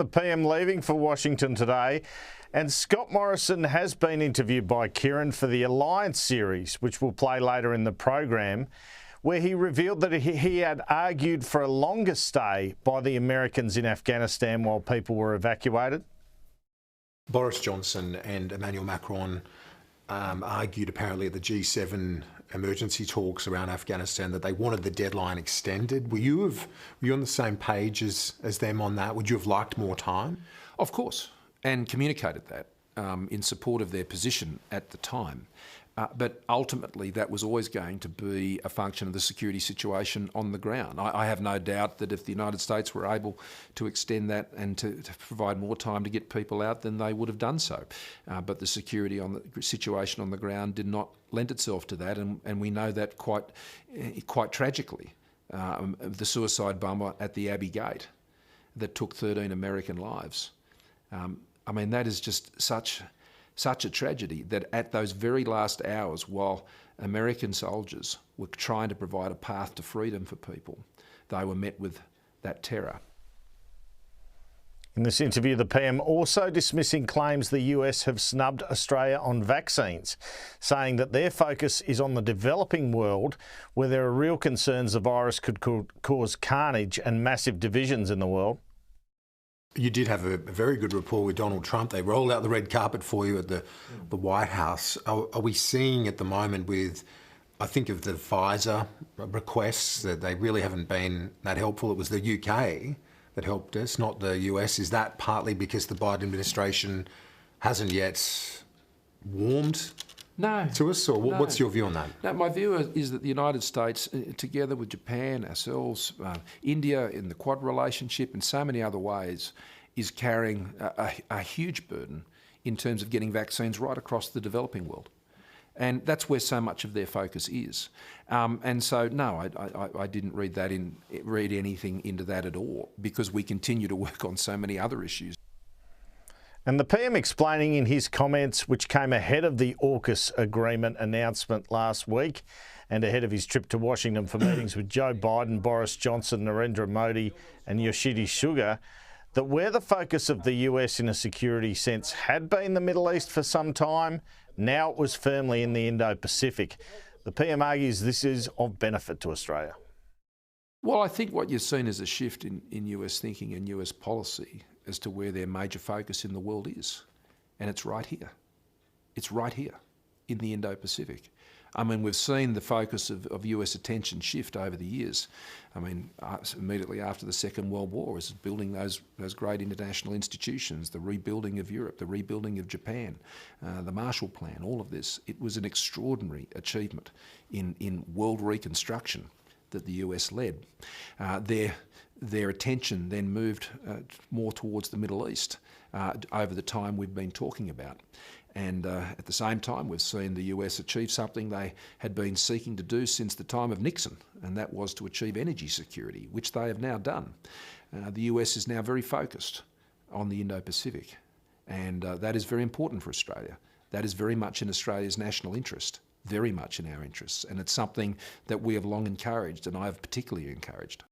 The PM leaving for Washington today, and Scott Morrison has been interviewed by Kieran for the Alliance series, which will play later in the program, where he revealed that he had argued for a longer stay by the Americans in Afghanistan while people were evacuated. Boris Johnson and Emmanuel Macron argued apparently at the G7 emergency talks around Afghanistan that they wanted the deadline extended. Were you on the same page as them on that? Would you have liked more time? Of course, and communicated that in support of their position at the time. But ultimately, that was always going to be a function of the security situation on the ground. I have no doubt that if the United States were able to extend that and to provide more time to get people out, then they would have done so. But the security on the situation on the ground did not lend itself to that, and we know that quite tragically. The suicide bomber at the Abbey Gate that took 13 American lives. I mean, that is just such a tragedy that at those very last hours, while American soldiers were trying to provide a path to freedom for people, they were met with that terror. In this interview, the PM also dismissing claims the US have snubbed Australia on vaccines, saying that their focus is on the developing world, where there are real concerns the virus could cause carnage and massive divisions in the world. You did have a very good rapport with Donald Trump. They rolled out the red carpet for you at the White House. Are we seeing at the moment with, I think of the Pfizer requests, that they really haven't been that helpful? It was the UK that helped us, not the US. Is that partly because the Biden administration hasn't yet warmed to us, or what's your view on that? No, my view is that the United States, together with Japan, ourselves, India in the Quad relationship and so many other ways, is carrying a huge burden in terms of getting vaccines right across the developing world. And that's where so much of their focus is. And so, no, I didn't read anything into that at all, because we continue to work on so many other issues. And the PM explaining in his comments, which came ahead of the AUKUS agreement announcement last week and ahead of his trip to Washington for meetings with Joe Biden, Boris Johnson, Narendra Modi and Yoshihide Suga, that where the focus of the US in a security sense had been the Middle East for some time, now it was firmly in the Indo-Pacific. The PM argues this is of benefit to Australia. Well, I think what you've seen is a shift in US thinking and US policy as to where their major focus in the world is. And it's right here. It's right here in the Indo-Pacific. I mean, we've seen the focus of US attention shift over the years. I mean, immediately after the Second World War, was building those great international institutions, the rebuilding of Europe, the rebuilding of Japan, the Marshall Plan, all of this. It was an extraordinary achievement in world reconstruction that the US led. Their attention then moved more towards the Middle East over the time we've been talking about. And at the same time, we've seen the US achieve something they had been seeking to do since the time of Nixon, and that was to achieve energy security, which they have now done. The US is now very focused on the Indo-Pacific, and that is very important for Australia. That is very much in Australia's national interest, very much in our interests, and it's something that we have long encouraged, and I have particularly encouraged.